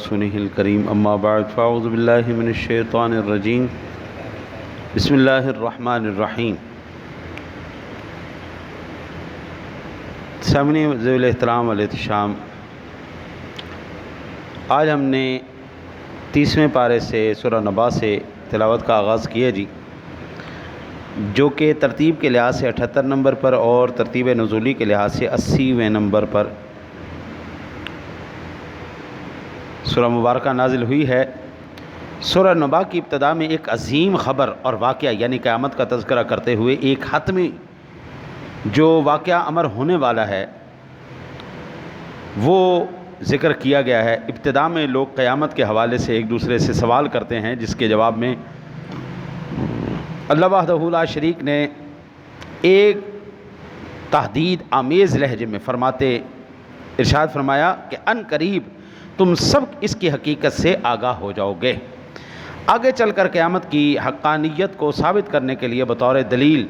رسوله الكريم أما بعد فأعوذ بالله من الشيطان الرجيم بسم الله الرحمن الرحيم. سامعین ذوی الاحترام والاحتشام، آج ہم نے 30ویں پارے سے سورہ نبا سے تلاوت کا آغاز کیا جی، جو کہ ترتیب کے لحاظ سے 78 نمبر پر اور ترتیب نزولی کے لحاظ سے 80ویں نمبر پر سورہ مبارکہ نازل ہوئی ہے۔ سورہ نبا کی ابتدا میں ایک عظیم خبر اور واقعہ یعنی قیامت کا تذکرہ کرتے ہوئے ایک حتمی جو واقعہ امر ہونے والا ہے وہ ذکر کیا گیا ہے۔ ابتدا میں لوگ قیامت کے حوالے سے ایک دوسرے سے سوال کرتے ہیں، جس کے جواب میں اللہ وحدہ لا شریک نے ایک تہدید آمیز لہجے میں ارشاد فرمایا کہ ان قریب تم سب اس کی حقیقت سے آگاہ ہو جاؤ گے۔ آگے چل کر قیامت کی حقانیت کو ثابت کرنے کے لیے بطور دلیل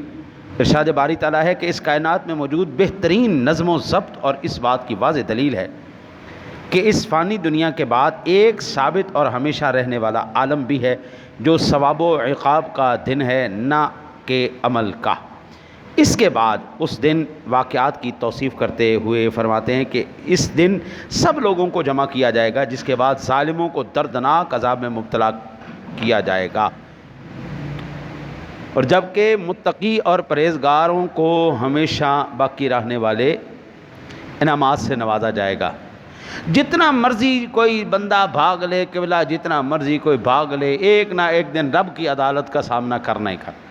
ارشاد باری تعالیٰ ہے کہ اس کائنات میں موجود بہترین نظم و ضبط اور اس بات کی واضح دلیل ہے کہ اس فانی دنیا کے بعد ایک ثابت اور ہمیشہ رہنے والا عالم بھی ہے جو ثواب و عقاب کا دن ہے، نہ کہ عمل کا۔ اس کے بعد اس دن واقعات کی توصیف کرتے ہوئے فرماتے ہیں کہ اس دن سب لوگوں کو جمع کیا جائے گا، جس کے بعد ظالموں کو دردناک عذاب میں مبتلا کیا جائے گا، اور جبکہ متقی اور پرہیزگاروں کو ہمیشہ باقی رہنے والے انعامات سے نوازا جائے گا۔ جتنا مرضی کوئی بندہ بھاگ لے قبلہ، جتنا مرضی کوئی بھاگ لے، ایک نہ ایک دن رب کی عدالت کا سامنا کرنا ہی کرنا۔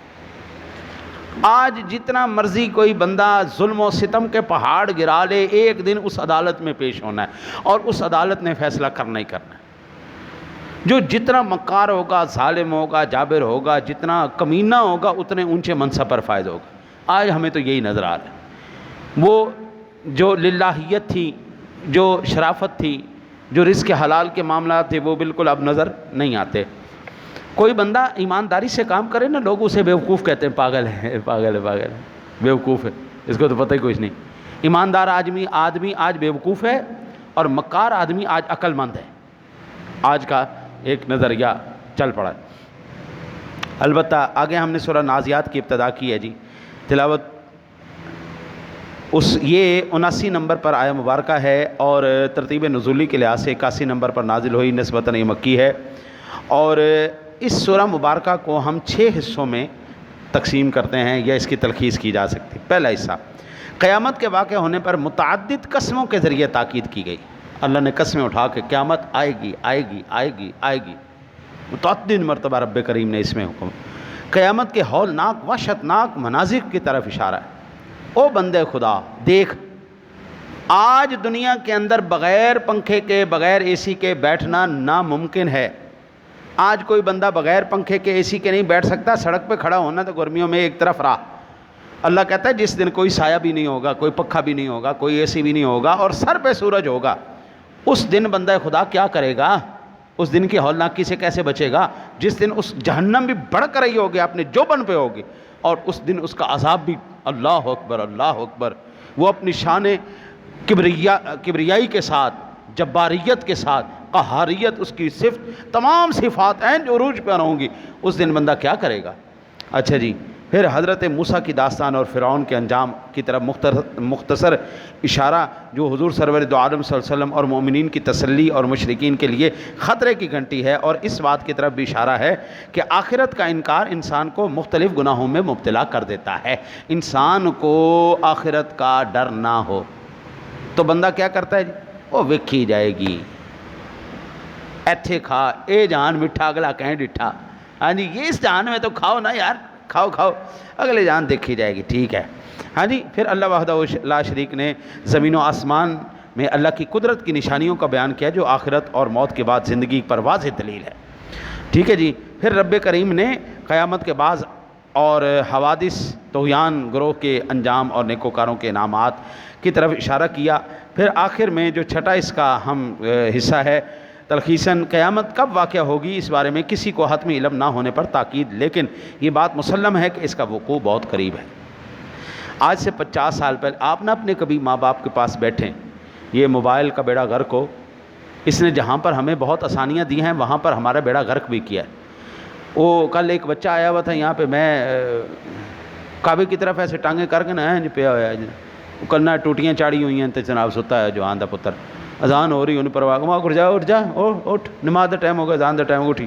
آج جتنا مرضی کوئی بندہ ظلم و ستم کے پہاڑ گرا لے، ایک دن اس عدالت میں پیش ہونا ہے اور اس عدالت نے فیصلہ کرنا ہی کرنا ہے۔ جو جتنا مکار ہوگا، ظالم ہوگا، جابر ہوگا، جتنا کمینہ ہوگا، اتنے اونچے منصب پر فائز ہوگا۔ آج ہمیں تو یہی نظر آ رہا ہے۔ وہ جو للہیت تھی، جو شرافت تھی، جو رزق حلال کے معاملات تھے، وہ بالکل اب نظر نہیں آتے۔ کوئی بندہ ایمانداری سے کام کرے نا، لوگ اسے بیوقوف کہتے ہیں، پاگل ہے، پاگل ہے، پاگل ہے، بیوقوف ہے، اس کو تو پتہ ہی کچھ نہیں۔ ایماندار آدمی آج بیوقوف ہے، اور مکار آدمی آج عقل مند ہے۔ آج کا ایک نظریہ چل پڑا ہے۔ البتہ آگے ہم نے سورہ نازعات کی ابتدا کی ہے جی، تلاوت یہ 79 نمبر پر آیہ مبارکہ ہے، اور ترتیب نزولی کے لحاظ سے 81 نمبر پر نازل ہوئی، نسبتاً یہ مکی ہے۔ اور اس سورہ مبارکہ کو ہم 6 حصوں میں تقسیم کرتے ہیں، یا اس کی تلخیص کی جا سکتی۔ پہلا حصہ، قیامت کے واقع ہونے پر متعدد قسموں کے ذریعے تاکید کی گئی۔ اللہ نے قسمیں اٹھا کے قیامت آئے گی، آئے گی، آئے گی، آئے گی، متعدد مرتبہ رب کریم نے اس میں حکم۔ قیامت کے ہولناک وحشتناک مناظر کی طرف اشارہ ہے۔ او بندے خدا دیکھ، آج دنیا کے اندر بغیر پنکھے کے، بغیر اے سی کے بیٹھنا ناممکن ہے۔ آج کوئی بندہ بغیر پنکھے کے، اے سی کے نہیں بیٹھ سکتا۔ سڑک پہ کھڑا ہونا تو گرمیوں میں ایک طرف رہا۔ اللہ کہتا ہے جس دن کوئی سایہ بھی نہیں ہوگا، کوئی پنکھا بھی نہیں ہوگا، کوئی اے سی بھی نہیں ہوگا، اور سر پہ سورج ہوگا، اس دن بندہ خدا کیا کرے گا؟ اس دن کی ہولناکی سے کیسے بچے گا؟ جس دن اس جہنم بھی بڑک رہی ہوگی، اپنے جوبن پہ ہوگی، اور اس دن اس کا عذاب بھی، اللہ اکبر، اللہ اکبر۔ وہ اپنی شان کبریائی کے ساتھ، جباریت کے ساتھ، قہاریت، اس کی صفت، تمام صفات عین جو عروج پہ ہوں گی، اس دن بندہ کیا کرے گا؟ اچھا جی، پھر حضرت موسیٰ کی داستان اور فرعون کے انجام کی طرف مختصر اشارہ، جو حضور سرور دو عالم صلی اللہ علیہ وسلم اور مومنین کی تسلی اور مشرکین کے لیے خطرے کی گھنٹی ہے، اور اس بات کی طرف بھی اشارہ ہے کہ آخرت کا انکار انسان کو مختلف گناہوں میں مبتلا کر دیتا ہے۔ انسان کو آخرت کا ڈر نہ ہو تو بندہ کیا کرتا ہے جی؟ وہ ویکھی جائے گی، ایتھے کھا اے جان مٹھا اگلا کہیں ڈٹھا۔ ہاں جی، یہ اس جہان میں تو کھاؤ نا یار، کھاؤ کھاؤ، اگلے جان دیکھی جائے گی، ٹھیک ہے۔ ہاں جی، پھر اللہ وحدہ لا شریک نے زمین و آسمان میں اللہ کی قدرت کی نشانیوں کا بیان کیا، جو آخرت اور موت کے بعد زندگی پر واضح دلیل ہے، ٹھیک ہے جی۔ پھر رب کریم نے قیامت کے بعد اور حوادث، طغیان گروہ کے انجام اور نیکوکاروں کے انعامات کی طرف اشارہ کیا۔ پھر آخر میں جو چھٹا اس کا ہم حصہ ہے، تلخیصاً قیامت کب واقع ہوگی اس بارے میں کسی کو حتمی علم نہ ہونے پر تاکید، لیکن یہ بات مسلم ہے کہ اس کا وقوع بہت قریب ہے۔ آج سے 50 سال پہلے آپ نہ اپنے کبھی ماں باپ کے پاس بیٹھیں، یہ موبائل کا بیڑا غرق ہو، اس نے جہاں پر ہمیں بہت آسانیاں دی ہیں وہاں پر ہمارا بیڑا غرق بھی کیا ہے۔ وہ کل ایک بچہ آیا ہوا تھا یہاں پہ، میں کعبے کی طرف ایسے ٹانگیں کر کے نا پیا ہوا ہے، کلنا ٹوٹیاں چاڑی ہوئی ہیں تو جناب ستا ہے جو آندھا پتر، اذان ہو رہی انہیں پرواہ وہاں اٹھ جا اٹھ نماز دا ٹائم ہو گیا، اذان دا ٹائم اٹھی۔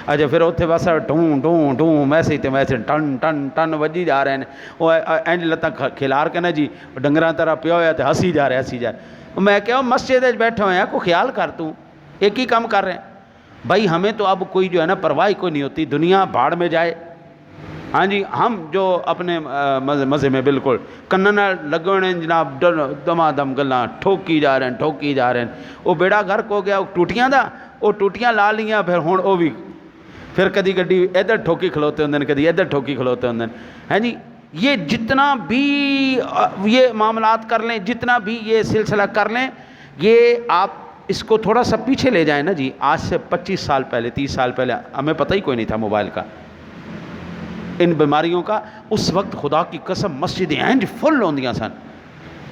اچھا پھر اتنے بس ڈھوں ڈھوں ڈھوں ویسے ہی تو ویسے ٹن ٹن ٹن وجی جا رہے ہیں، وہ اینج لتاں کھلار کے نا جی ڈنگراں طرح پیا ہوا تو ہنسی جا رہے میں کہا مسجد بیٹھے ہوئے ہیں، کو خیال کر تو ایک ہی کام کر رہے ہیں بھائی، ہمیں تو اب کوئی جو ہے نا پرواہ کوئی نہیں ہوتی، دنیا بھاڑ میں جائے۔ ہاں جی، ہم جو اپنے مزے میں بالکل کنن لگے جناب دما دم گلاں ٹھوکی جا رہے ہیں، وہ بیڑا غرق ہو گیا ٹوٹیاں دا، وہ ٹوٹیاں لا لیاں پھر ہوں وہ بھی پھر کدی گڈی ادھر ٹھوکی کھلوتے ہوندے کدی ادھر ٹھوکی کھلوتے ہوندے ہیں جی۔ یہ جتنا بھی یہ معاملات کر لیں، جتنا بھی یہ سلسلہ کر لیں، یہ آپ اس کو تھوڑا سا پیچھے لے جائیں نا جی، آج سے 25 سال پہلے 30 سال پہلے ہمیں پتہ ہی کوئی نہیں تھا موبائل کا، ان بیماریوں کا۔ اس وقت خدا کی قسم مسجدیں اینج فل ہوندیاں سن،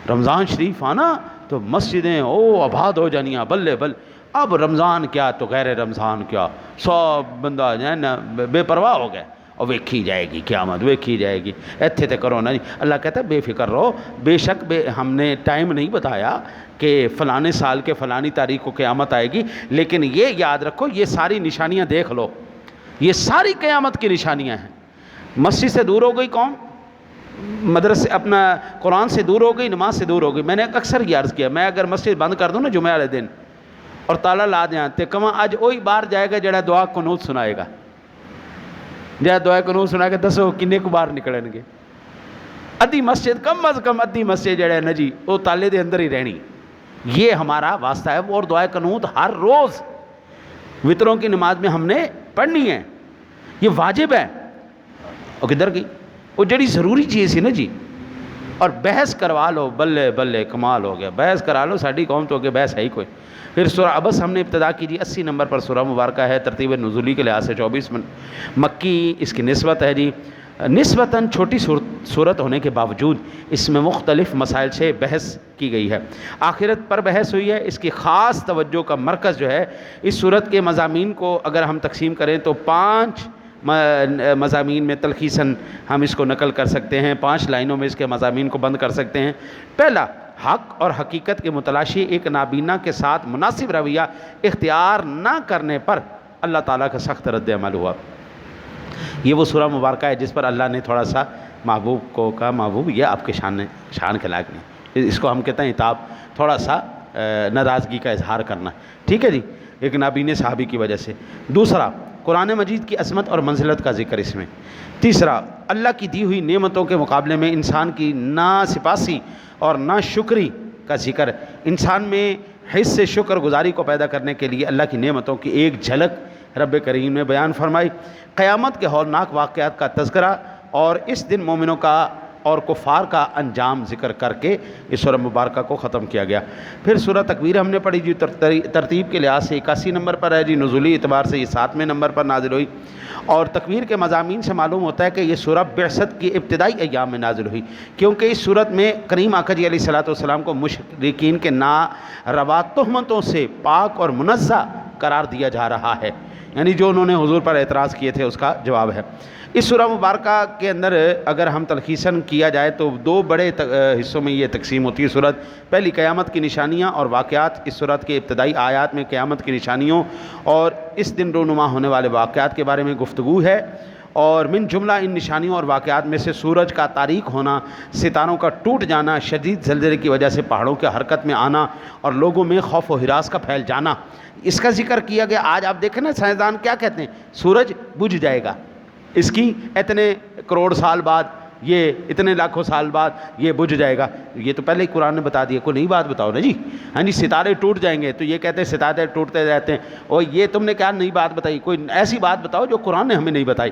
رمضان شریف آنا تو مسجدیں آباد ہو جانیاں بلے بل۔ اب رمضان کیا تو غیر رمضان کیا، سب بندہ جو ہے نا بے پرواہ ہو گئے، اور ویکھی جائے گی قیامت، ویکھی جائے گی، ایتھے تے کرو نا جی۔ اللہ کہتا ہے بے فکر رہو، بے شک ہم نے ٹائم نہیں بتایا کہ فلانے سال کے فلانی تاریخ کو قیامت آئے گی، لیکن یہ یاد رکھو یہ ساری نشانیاں دیکھ لو، یہ ساری قیامت کی نشانیاں ہیں۔ مسجد سے دور ہو گئی قوم، مدرسے اپنا قرآن سے دور ہو گئی، نماز سے دور ہو گئی۔ میں نے اکثر یہ عرض کیا، میں اگر مسجد بند کر دوں نا جمعہ والے دن اور تالا لا دیں تے کہاں اج وہی باہر جائے گا جڑا دعا قنوت سنائے گا، جہاں دعا قنوت سنا کے دسو کنے کو باہر نکلیں گے؟ ادھی مسجد کم از کم ادھی مسجد جڑا ہے نا جی وہ تالے دے اندر ہی رہنی۔ یہ ہمارا واسطہ ہے، اور دعا قنوت ہر روز وطروں کی نماز میں ہم نے پڑھنی ہے، یہ واجب ہے۔ وہ کدھر گئی وہ جڑی ضروری چیز سی نا جی، اور بحث کروا لو بلے بلے کمال ہو گیا، بحث کرا لو، ساڈی قوم تو کہ بحث ہے ہی کوئی۔ پھر سورہ عبس ہم نے ابتدا کی جی، 80 نمبر پر سورہ مبارکہ ہے، ترتیب نزولی کے لحاظ سے 24 مکی اس کی نسبت ہے جی۔ نسبتاً چھوٹی صورت ہونے کے باوجود اس میں مختلف مسائل سے بحث کی گئی ہے، آخرت پر بحث ہوئی ہے۔ اس کی خاص توجہ کا مرکز جو ہے، اس صورت کے مضامین کو اگر ہم تقسیم کریں تو 5 مضامین میں تلخیصاً ہم اس کو نقل کر سکتے ہیں، 5 لائنوں میں اس کے مضامین کو بند کر سکتے ہیں۔ پہلا، حق اور حقیقت کے متلاشی ایک نابینا کے ساتھ مناسب رویہ اختیار نہ کرنے پر اللہ تعالیٰ کا سخت رد عمل ہوا۔ یہ وہ سورہ مبارکہ ہے جس پر اللہ نے تھوڑا سا محبوب کو کہا، محبوب یہ آپ کے شان کے لائق نہیں، اس کو ہم کہتے ہیں عتاب، تھوڑا سا ناراضگی کا اظہار کرنا، ٹھیک ہے جی، ایک نابینے صحابی کی وجہ سے۔ دوسرا، قرآن مجید کی عظمت اور منزلت کا ذکر اس میں۔ تیسرا، اللہ کی دی ہوئی نعمتوں کے مقابلے میں انسان کی ناسپاسی اور ناشکری کا ذکر۔ انسان میں حس سے شکر گزاری کو پیدا کرنے کے لیے اللہ کی نعمتوں کی ایک جھلک رب کریم نے بیان فرمائی۔ قیامت کے ہولناک واقعات کا تذکرہ اور اس دن مومنوں کا اور کفار کا انجام ذکر کر کے اس سورہ مبارکہ کو ختم کیا گیا۔ پھر سورہ تکویر ہم نے پڑھی جی، ترتیب کے لحاظ سے 81 نمبر پر ہے جی، نزولی اعتبار سے یہ 7ویں نمبر پر نازل ہوئی، اور تکویر کے مضامین سے معلوم ہوتا ہے کہ یہ سورہ بعثت کی ابتدائی ایام میں نازل ہوئی، کیونکہ اس صورت میں کریم آقا جی علیہ السلام کو مشرکین کے ناروا تہمتوں سے پاک اور منزہ قرار دیا جا رہا ہے، یعنی جو انہوں نے حضور پر اعتراض کیے تھے اس کا جواب ہے۔ اس سورہ مبارکہ کے اندر اگر ہم تلخیصاً کیا جائے تو 2 بڑے حصوں میں یہ تقسیم ہوتی ہے صورت۔ پہلی، قیامت کی نشانیاں اور واقعات۔ اس صورت کے ابتدائی آیات میں قیامت کی نشانیوں اور اس دن رونما ہونے والے واقعات کے بارے میں گفتگو ہے، اور من جملہ ان نشانیوں اور واقعات میں سے سورج کا تاریک ہونا، ستاروں کا ٹوٹ جانا، شدید زلزلے کی وجہ سے پہاڑوں کے حرکت میں آنا اور لوگوں میں خوف و ہراس کا پھیل جانا، اس کا ذکر کیا گیا۔ آج آپ دیکھیں نا سائنسدان کیا کہتے ہیں، سورج بجھ جائے گا، اس کی اتنے کروڑ سال بعد، یہ اتنے لاکھوں سال بعد یہ بجھ جائے گا۔ یہ تو پہلے ہی قرآن نے بتا دیا، کوئی نئی بات بتاؤ نا جی۔ ہاں جی، ستارے ٹوٹ جائیں گے تو یہ کہتے ہیں ستارے ٹوٹتے رہتے ہیں، اور یہ تم نے کیا نئی بات بتائی؟ کوئی ایسی بات بتاؤ جو قرآن نے ہمیں نہیں بتائی۔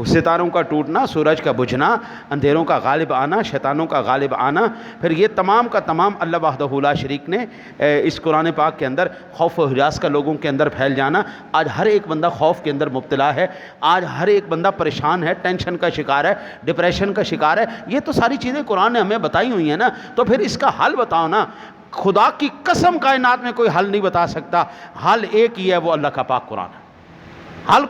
ستاروں کا ٹوٹنا، سورج کا بجھنا، اندھیروں کا غالب آنا، شیطانوں کا غالب آنا، پھر یہ تمام کا تمام اللہ وحدہ لا شریک نے اس قرآن پاک کے اندر خوف و ہراس کا لوگوں کے اندر پھیل جانا۔ آج ہر ایک بندہ خوف کے اندر مبتلا ہے، آج ہر ایک بندہ پریشان ہے، ٹینشن کا شکار ہے، ڈپریشن کا شکار ہے۔ یہ تو ساری چیزیں قرآن نے ہمیں بتائی ہوئی ہیں نا، تو پھر اس کا حل بتاؤ نا۔ خدا کی قسم کائنات میں کوئی حل نہیں بتا سکتا، حل ایک ہی ہے، وہ اللہ کا پاک قرآن ہے۔ حل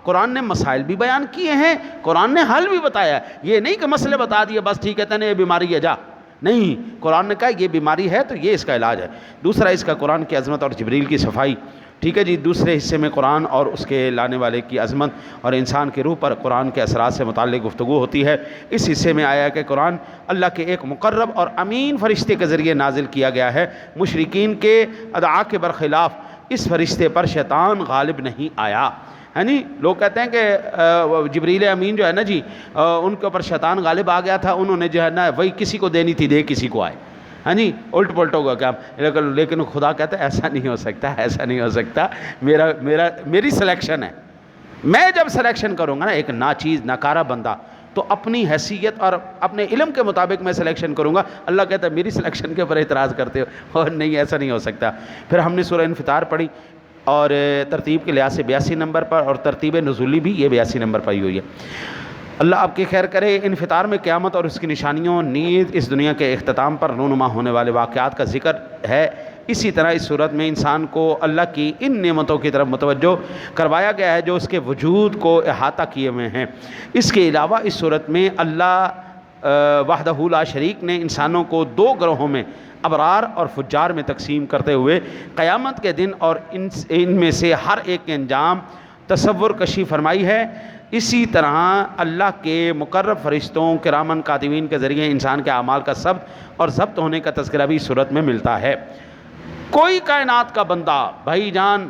قرآن نے مسائل بھی بیان کیے ہیں، قرآن نے حل بھی بتایا ہے۔ یہ نہیں کہ مسئلے بتا دیے بس ٹھیک ہے تنے یہ بیماری ہے جا، نہیں، قرآن نے کہا یہ بیماری ہے تو یہ اس کا علاج ہے۔ دوسرا اس کا قرآن کی عظمت اور جبریل کی صفائی، ٹھیک ہے جی۔ دوسرے حصے میں قرآن اور اس کے لانے والے کی عظمت اور انسان کی روح پر قرآن کے اثرات سے متعلق گفتگو ہوتی ہے۔ اس حصے میں آیا کہ قرآن اللہ کے ایک مقرب اور امین فرشتے کے ذریعے نازل کیا گیا ہے۔ مشرکین کے ادعا کے برخلاف اس فرشتے پر شیطان غالب نہیں آیا، ہے نہیں؟ لوگ کہتے ہیں کہ جبریل امین جو ہے نا جی، ان کے اوپر شیطان غالب آ گیا تھا، انہوں نے جو ہے نا وہی کسی کو دینی تھی دے کسی کو آئے، ہاں جی، الٹ پلٹ ہوگا کام۔ لیکن خدا کہتا ہے ایسا نہیں ہو سکتا، ایسا نہیں ہو سکتا، میری سلیکشن ہے۔ میں جب سلیکشن کروں گا نا ایک ناچیز ناکارہ بندہ، تو اپنی حیثیت اور اپنے علم کے مطابق میں سلیکشن کروں گا۔ اللہ کہتا ہے میری سلیکشن کے اوپر اعتراض کرتے ہو، اور نہیں ایسا نہیں ہو سکتا۔ پھر ہم نے سورہ انفطار پڑھی، اور ترتیب کے لحاظ سے 82 نمبر پر، اور ترتیب نزولی بھی یہ 82 نمبر پر ہی ہوئی ہے۔ اللہ آپ کی خیر کرے۔ انفطار میں قیامت اور اس کی نشانیوں، نیز اس دنیا کے اختتام پر رونما ہونے والے واقعات کا ذکر ہے۔ اسی طرح اس صورت میں انسان کو اللہ کی ان نعمتوں کی طرف متوجہ کروایا گیا ہے جو اس کے وجود کو احاطہ کیے ہوئے ہیں۔ اس کے علاوہ اس صورت میں اللہ وحدہ لا شریک نے انسانوں کو دو گروہوں میں، ابرار اور فجار میں تقسیم کرتے ہوئے قیامت کے دن اور ان میں سے ہر ایک کے انجام تصور کشی فرمائی ہے۔ اسی طرح اللہ کے مقرب فرشتوں کرامن کاتبین کے ذریعے انسان کے اعمال کا ثبت اور ضبط ہونے کا تذکرہ بھی اس صورت میں ملتا ہے۔ کوئی کائنات کا بندہ بھائی جان،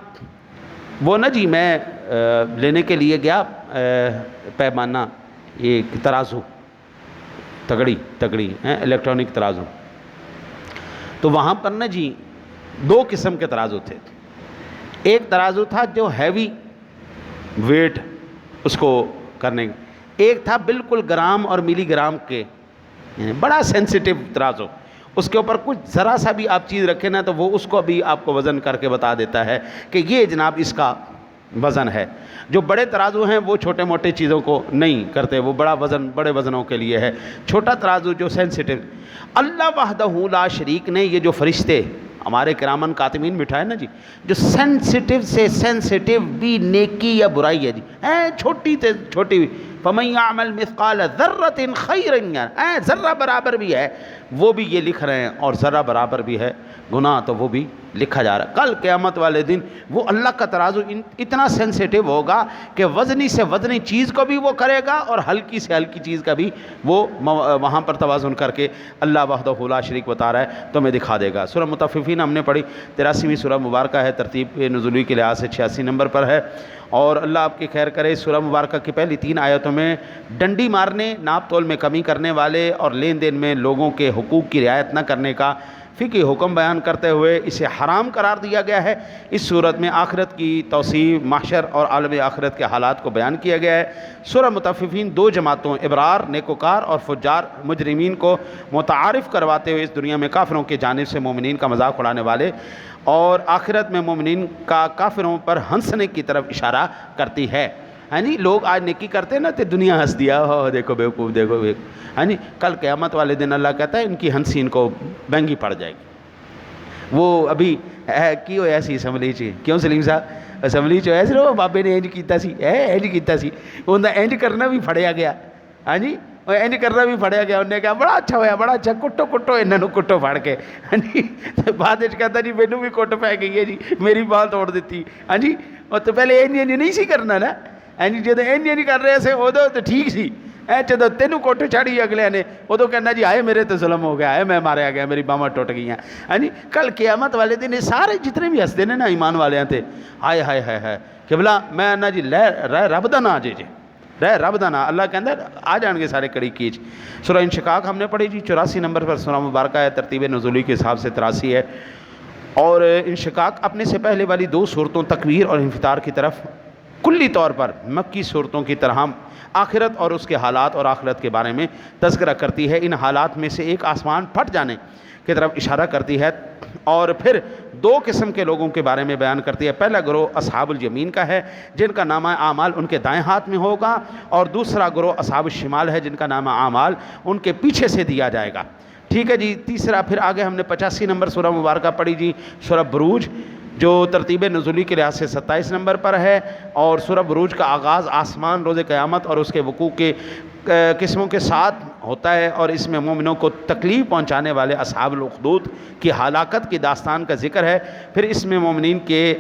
وہ نا جی میں لینے کے لیے گیا پیمانہ، ایک ترازو، تگڑی الیکٹرانک ترازو، تو وہاں پر نا جی دو قسم کے ترازو تھے۔ ایک ترازو تھا جو ہیوی ویٹ اس کو کرنے، ایک تھا بالکل گرام اور ملی گرام کے، یعنی بڑا سینسیٹیو ترازو، اس کے اوپر کچھ ذرا سا بھی آپ چیز رکھیں نا تو وہ اس کو بھی آپ کو وزن کر کے بتا دیتا ہے کہ یہ جناب اس کا وزن ہے۔ جو بڑے ترازو ہیں وہ چھوٹے موٹے چیزوں کو نہیں کرتے، وہ بڑا وزن بڑے وزنوں کے لیے ہے۔ چھوٹا ترازو جو سینسیٹیو، اللہ وحدہ لا شریک نے یہ جو فرشتے ہمارے کرامن کاتبین بٹھائے نا جی، جو سینسیٹیو سے سینسیٹیو بھی نیکی یا برائی ہے جی، چھوٹی سے چھوٹی، فَمَن يَعْمَلْ مِثْقَالَ ذَرَّةٍ خَيْرًا يَرَهُ، ذرہ برابر بھی ہے وہ بھی یہ لکھ رہے ہیں، اور ذرہ برابر بھی ہے گناہ تو وہ بھی لکھا جا رہا ہے۔ کل قیامت والے دن وہ اللہ کا ترازو اتنا سینسیٹیو ہوگا کہ وزنی سے وزنی چیز کو بھی وہ کرے گا اور ہلکی سے ہلکی چیز کا بھی وہ وہاں پر توازن کر کے اللہ وحدہ لا شریک بتا رہا ہے تو میں دکھا دے گا۔ سورہ مطففین ہم نے پڑھی، 83ویں سورہ مبارکہ ہے، ترتیب نزولی کے لحاظ سے 86 نمبر پر ہے، اور اللہ آپ کی خیر کرے۔ سورہ مبارکہ کی پہلی 3 آیتوں میں ڈنڈی مارنے، ناپ تول میں کمی کرنے والے اور لین دین میں لوگوں کے حقوق کی رعایت نہ کرنے کا فقہی حکم بیان کرتے ہوئے اسے حرام قرار دیا گیا ہے۔ اس صورت میں آخرت کی توصیف، محشر اور عالم آخرت کے حالات کو بیان کیا گیا ہے۔ سورہ مطففین 2 جماعتوں، ابرار نیکوکار اور فجار مجرمین کو متعارف کرواتے ہوئے اس دنیا میں کافروں کی جانب سے مومنین کا مذاق اڑانے والے اور آخرت میں مومنین کا کافروں پر ہنسنے کی طرف اشارہ کرتی ہے۔ ہاں جی، لوگ آج نیکی کرتے ہیں نا تو دنیا ہنس دیا، ہو دیکھو بیوقوف، دیکھو بیوقوف، ہاں جی، کل قیامت والے دن اللہ کہتا ہے ان کی ہنسی ان کو مہنگی پڑ جائے گی۔ وہ ابھی کیوں ایسی اسمبلی چ کیوں سلیم صاحب اسمبلی چ ایسے رو بابے نے انج کیتا سی، انج کیتا سی، انہیں انج کرنا بھی پھڑیا گیا، ہاں جی، انج کرنا بھی پھڑیا گیا، انہیں کہا بڑا اچھا ہویا، بڑا اچھا، کٹو کٹو انہوں کٹو پھڑ کے، ہاں جی، بعد کہتا جی مینوں بھی کٹ پی گئی ہے جی، میری بال توڑ دیتی، ہاں جی، اور تو پہلے انج نہیں سی کرنا نا، جب انج کر رہے سے ادو تو ٹھیک سی، جب تینوں کٹ چڑھی اگلے نے ادو کہنا جی آئے میرے تو ظلم ہو گیا ہے، میں ماریا گیا، میری باواں ٹوٹ گئی ہیں، ہاں جی، کل قیامت والے دن سارے جتنے بھی ہستے نے نا ایمان والے تھے، ہائے ہائے ہائے ہائے کہ بلا میں نا جی رہ رب دا نا جے رہ رب دا نا، اللہ کہندا آ جان گے سارے کڑی کیچ۔ سورہ انشقاق ہم نے پڑھی جی، 84 نمبر پر سورہ مبارکہ ہے، ترتیب نزولی کے حساب سے 83 ہے، اور انشقاق اپنے سے پہلے والی 2 صورتوں تکویر اور انفطار کی طرف کلی طور پر مکی صورتوں کی طرح آخرت اور اس کے حالات اور آخرت کے بارے میں تذکرہ کرتی ہے۔ ان حالات میں سے ایک آسمان پھٹ جانے کی طرف اشارہ کرتی ہے، اور پھر 2 قسم کے لوگوں کے بارے میں بیان کرتی ہے۔ پہلا گروہ اصحاب الیمین کا ہے جن کا نامہ اعمال ان کے دائیں ہاتھ میں ہوگا، اور دوسرا گروہ اصحاب الشمال ہے جن کا نامہ اعمال ان کے پیچھے سے دیا جائے گا۔ ٹھیک ہے جی. تیسرا پھر آگے ہم نے 85 نمبر سورہ مبارکہ پڑھی جی سورہ بروج، جو ترتیب نزولی کے لحاظ سے 27 نمبر پر ہے، اور سورہ بروج کا آغاز آسمان، روز قیامت اور اس کے وقوع کے قسموں کے ساتھ ہوتا ہے، اور اس میں مومنوں کو تکلیف پہنچانے والے اصحاب الاخدود کی ہلاکت کی داستان کا ذکر ہے. پھر اس میں مومنین کے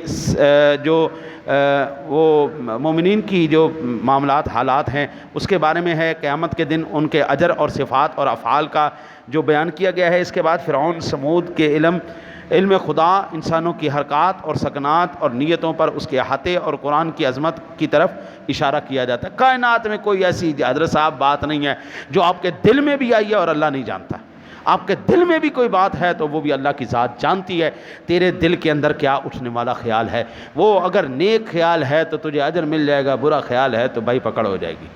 مومنین کی جو معاملات حالات ہیں اس کے بارے میں ہے. قیامت کے دن ان کے اجر اور صفات اور افعال کا جو بیان کیا گیا ہے. اس کے بعد فرعون سمود کے علم خدا، انسانوں کی حرکات اور سکنات اور نیتوں پر اس کے احاطے اور قرآن کی عظمت کی طرف اشارہ کیا جاتا ہے. کائنات میں کوئی ایسی حضرت صاحب بات نہیں ہے جو آپ کے دل میں بھی آئی ہے اور اللہ نہیں جانتا. آپ کے دل میں بھی کوئی بات ہے تو وہ بھی اللہ کی ذات جانتی ہے. تیرے دل کے اندر کیا اٹھنے والا خیال ہے، وہ اگر نیک خیال ہے تو تجھے اجر مل جائے گا، برا خیال ہے تو بھائی پکڑ ہو جائے گی.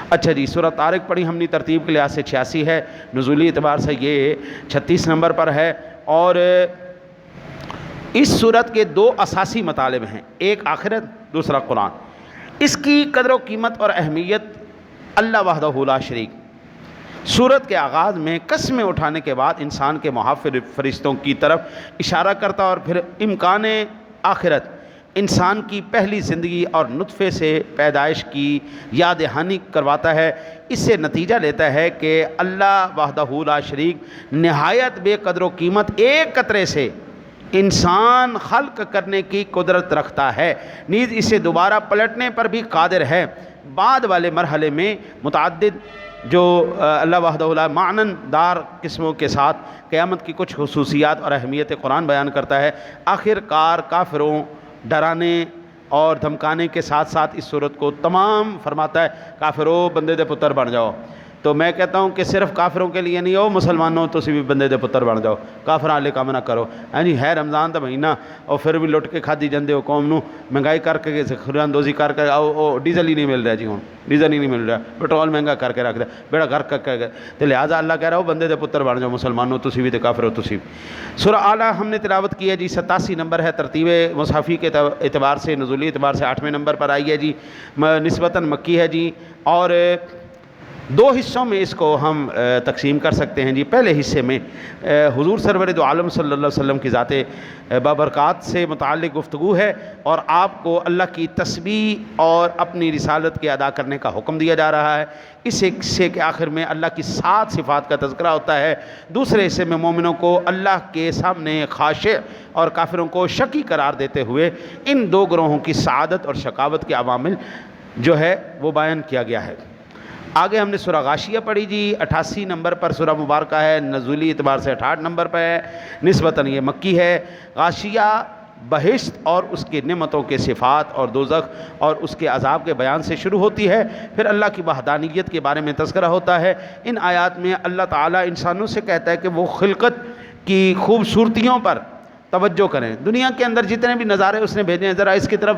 اچھا جی، سورہ طارق پڑھی ہم نے، ترتیب کے لحاظ سے 86 ہے، نزولی اعتبار سے یہ 36 نمبر پر ہے. اور اس صورت کے دو اساسی مطالب ہیں، ایک آخرت، دوسرا قرآن. اس کی قدر و قیمت اور اہمیت اللہ وحدہ لا شریک سورت کے آغاز میں قسمیں اٹھانے کے بعد انسان کے محافظ فرشتوں کی طرف اشارہ کرتا اور پھر امکان آخرت، انسان کی پہلی زندگی اور نطفے سے پیدائش کی یاد دہانی کرواتا ہے. اس سے نتیجہ لیتا ہے کہ اللہ وحدہ لا شریک نہایت بے قدر و قیمت ایک قطرے سے انسان خلق کرنے کی قدرت رکھتا ہے، نیز اسے دوبارہ پلٹنے پر بھی قادر ہے. بعد والے مرحلے میں متعدد جو اللہ وحدہ لا معنن دار قسموں کے ساتھ قیامت کی کچھ خصوصیات اور اہمیت قرآن بیان کرتا ہے. آخر کار کافروں ڈرانے اور دھمکانے کے ساتھ ساتھ اس صورت کو تمام فرماتا ہے، کافروں بندے دے پتر بن جاؤ. تو میں کہتا ہوں کہ صرف کافروں کے لیے نہیں ہو، مسلمانوں تو بھی بندے دے پتر بن جاؤ، کافراں والے کام نہ کرو. ہاں جی، ہے رمضان دا مہینہ اور پھر بھی لٹ کے کھادی جاندے ہو قوم نو، مہنگائی کر کے خریدوزی کر کے ڈیزل ہی نہیں مل رہا جی، ہوں ڈیزل ہی نہیں مل رہا، پٹرول مہنگا کر کے رکھ دیا، بیڑا گھر کر کے. تو لہٰذا اللہ کہہ رہا ہو بندے دے پتر بن جاؤ، مسلمانوں تو بھی تو کافروں تو بھی. سورہ اعلیٰ ہم نے تلاوت کی ہے جی، 87 نمبر ہے، ترتیب مصحفی کے اعتبار سے، نزولی اعتبار سے 8ویں نمبر پر آئی ہے جی، نسبتاً مکی ہے جی. اور دو حصوں میں اس کو ہم تقسیم کر سکتے ہیں جی. پہلے حصے میں حضور سرور دو عالم صلی اللہ علیہ وسلم کی ذات بابرکات سے متعلق گفتگو ہے، اور آپ کو اللہ کی تسبیح اور اپنی رسالت کے ادا کرنے کا حکم دیا جا رہا ہے. اس حصے کے آخر میں اللہ کی 7 صفات کا تذکرہ ہوتا ہے. دوسرے حصے میں مومنوں کو اللہ کے سامنے خاشع اور کافروں کو شقی قرار دیتے ہوئے ان دو گروہوں کی سعادت اور شقاوت کے عوامل جو ہے وہ بیان کیا گیا ہے. آگے ہم نے سورہ غاشیہ پڑھی جی، 88 نمبر پر سورہ مبارکہ ہے، نزولی اعتبار سے 68 نمبر پر ہے، نسبتاً یہ مکی ہے. غاشیہ بہشت اور اس کے نعمتوں کے صفات اور دوزخ اور اس کے عذاب کے بیان سے شروع ہوتی ہے. پھر اللہ کی وحدانیت کے بارے میں تذکرہ ہوتا ہے. ان آیات میں اللہ تعالیٰ انسانوں سے کہتا ہے کہ وہ خلقت کی خوبصورتیوں پر توجہ کریں. دنیا کے اندر جتنے بھی نظارے اس نے بھیجے ہیں، ذرا اس کی طرف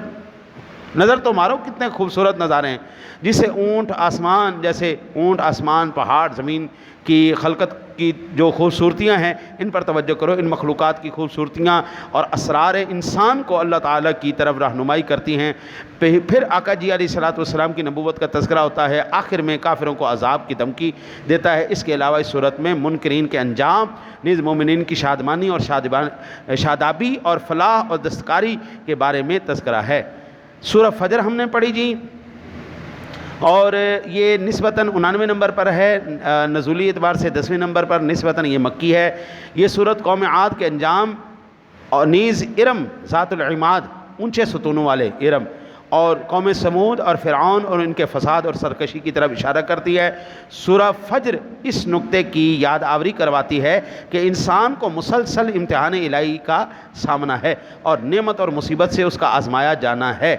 نظر تو مارو، کتنے خوبصورت نظارے ہیں. جسے اونٹ آسمان، جیسے اونٹ آسمان، پہاڑ، زمین کی خلقت کی جو خوبصورتیاں ہیں ان پر توجہ کرو. ان مخلوقات کی خوبصورتیاں اور اسرار انسان کو اللہ تعالیٰ کی طرف رہنمائی کرتی ہیں. پھر آقا جی علیہ الصلوۃ والسلام کی نبوت کا تذکرہ ہوتا ہے. آخر میں کافروں کو عذاب کی دھمکی دیتا ہے. اس کے علاوہ اس صورت میں منکرین کے انجام، نیز مومنین کی شادمانی اور شادابی اور فلاح اور دستکاری کے بارے میں تذکرہ ہے. سورہ فجر ہم نے پڑھی جی، اور یہ نسبتاً 99 نمبر پر ہے، نزولی اعتبار سے 10ویں نمبر پر، نسبتاً یہ مکی ہے. یہ سورت قوم عاد کے انجام اور نیز ارم ذات العماد، اونچے ستونوں والے ارم، اور قوم سمود اور فرعون اور ان کے فساد اور سرکشی کی طرف اشارہ کرتی ہے. سورہ فجر اس نقطے کی یاد آوری کرواتی ہے کہ انسان کو مسلسل امتحان الہی کا سامنا ہے اور نعمت اور مصیبت سے اس کا آزمایا جانا ہے.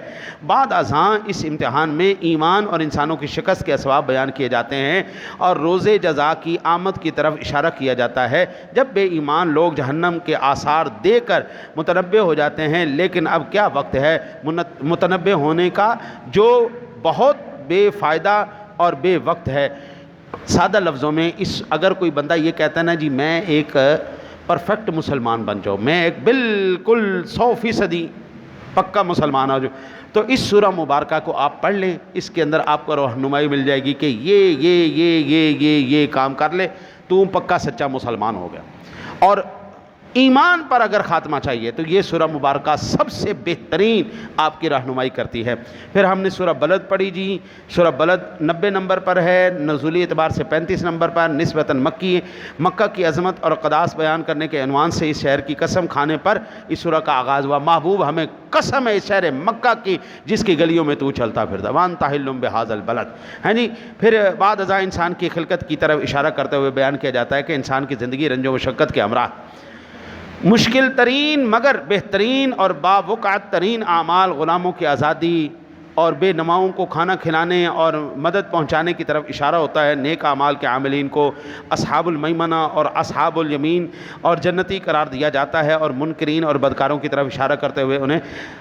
بعد ازاں اس امتحان میں ایمان اور انسانوں کی شکست کے اسباب بیان کیے جاتے ہیں اور روز جزا کی آمد کی طرف اشارہ کیا جاتا ہے. جب بے ایمان لوگ جہنم کے آثار دے کر متنبع ہو جاتے ہیں، لیکن اب کیا وقت ہے متنبع ہونے کا جو بہت بے فائدہ اور بے وقت ہے. سادہ لفظوں میں اگر کوئی بندہ یہ کہتا ہے نا جی میں ایک پرفیکٹ مسلمان بن جاؤ، میں ایک بالکل 100% پکا مسلمان ہو جاؤ، تو اس سورہ مبارکہ کو آپ پڑھ لیں. اس کے اندر آپ کو رہنمائی مل جائے گی کہ یہ کام کر لے تو پکا سچا مسلمان ہو گیا. اور ایمان پر اگر خاتمہ چاہیے تو یہ سورہ مبارکہ سب سے بہترین آپ کی رہنمائی کرتی ہے. پھر ہم نے سورہ بلد پڑھی جی. سورہ بلد 90 نمبر پر ہے, نزولی اعتبار سے 35 نمبر پر, نسبتاً مکی ہے. مکہ کی عظمت اور قداس بیان کرنے کے عنوان سے اس شہر کی قسم کھانے پر اس سورہ کا آغاز ہوا. محبوب ہمیں قسم ہے اس شہر مکہ کی جس کی گلیوں میں تو چلتا پھرتا. وانت حل بہذا البلد ہے جی. پھر بعد ازاں انسان کی خلقت کی طرف اشارہ کرتے ہوئے بیان کیا جاتا ہے کہ انسان کی زندگی رنج و مشقت کے ہمراہ مشکل ترین مگر بہترین اور باوقعت ترین اعمال غلاموں کی آزادی اور بے نماؤں کو کھانا کھلانے اور مدد پہنچانے کی طرف اشارہ ہوتا ہے. نیک اعمال کے عاملین کو اصحاب المیمنہ اور اصحاب الیمین اور جنتی قرار دیا جاتا ہے, اور منکرین اور بدکاروں کی طرف اشارہ کرتے ہوئے انہیں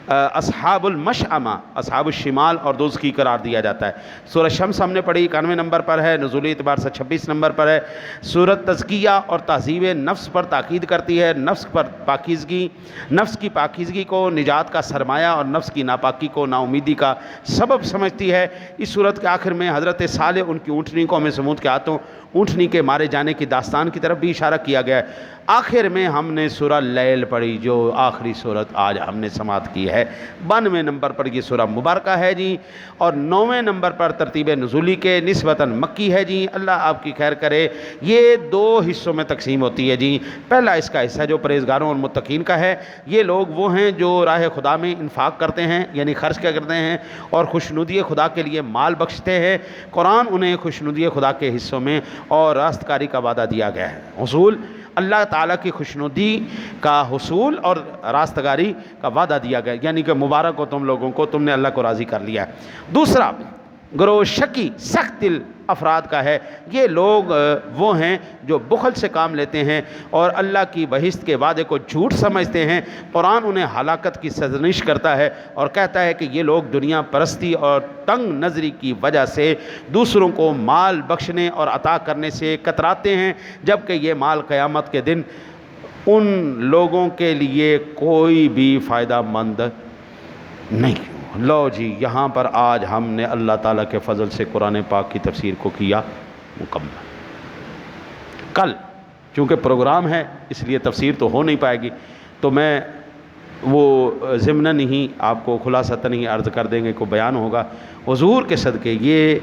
اصحاب المشأمہ, اصحاب الشمال اور دوزخی قرار دیا جاتا ہے. سورہ شمس ہم نے پڑھی 91 نمبر پر ہے, نزولی اعتبار سے 26 نمبر پر ہے. سورۃ تزکیہ اور تہذیب نفس پر تاکید کرتی ہے. نفس پر پاکیزگی, نفس کی پاکیزگی کو نجات کا سرمایہ اور نفس کی ناپاکی کو نا امیدی کا سبب سمجھتی ہے. اس صورت کے آخر میں حضرت صالح ان کی اونٹنی کو ہمیں سمود کے ہاتھوں اونٹنی کے مارے جانے کی داستان کی طرف بھی اشارہ کیا گیا ہے. آخر میں ہم نے سورہ لیل پڑھی جو آخری صورت آج ہم نے سماعت کی ہے. 92 نمبر پر یہ سورہ مبارکہ ہے جی, اور 9ویں نمبر پر ترتیب نزولی کے نسبتاً مکی ہے جی. اللہ آپ کی خیر کرے. یہ 2 حصوں میں تقسیم ہوتی ہے جی. پہلا اس کا حصہ جو پرہیزگاروں اور متقین کا ہے. یہ لوگ وہ ہیں جو راہ خدا میں انفاق کرتے ہیں, یعنی خرچ کیا کرتے ہیں, اور خوشنودی خدا کے لیے مال بخشتے ہیں. قرآن انہیں خوشنودی خدا کے حصوں میں اور راستکاری کا وعدہ دیا گیا ہے. حصول اللہ تعالیٰ کی خوشنودی کا حصول اور راستگاری کا وعدہ دیا گیا, یعنی کہ مبارک ہو تم لوگوں کو, تم نے اللہ کو راضی کر لیا ہے. دوسرا گروہ شکی سخت دل افراد کا ہے. یہ لوگ وہ ہیں جو بخل سے کام لیتے ہیں اور اللہ کی بہشت کے وعدے کو جھوٹ سمجھتے ہیں. قرآن انہیں ہلاکت کی سرزنش کرتا ہے اور کہتا ہے کہ یہ لوگ دنیا پرستی اور تنگ نظری کی وجہ سے دوسروں کو مال بخشنے اور عطا کرنے سے کتراتے ہیں, جبکہ یہ مال قیامت کے دن ان لوگوں کے لیے کوئی بھی فائدہ مند نہیں. لو جی, یہاں پر آج ہم نے اللہ تعالیٰ کے فضل سے قرآن پاک کی تفسیر کو کیا مکمل. کل چونکہ پروگرام ہے اس لیے تفسیر تو ہو نہیں پائے گی, تو میں وہ ضمناً ہی آپ کو خلاصتاً ہی عرض کر دیں گے کو بیان ہوگا. حضور کے صدقے یہ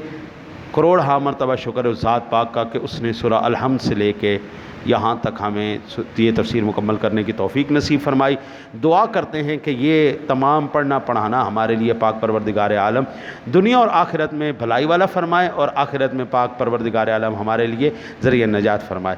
کروڑ ہاں مرتبہ شکر اس ذات پاک کا کہ اس نے سورہ الحمد سے لے کے یہاں تک ہمیں یہ تفسیر مکمل کرنے کی توفیق نصیب فرمائی. دعا کرتے ہیں کہ یہ تمام پڑھنا پڑھانا ہمارے لیے پاک پروردگار عالم دنیا اور آخرت میں بھلائی والا فرمائے, اور آخرت میں پاک پروردگار عالم ہمارے لیے ذریعہ نجات فرمائے.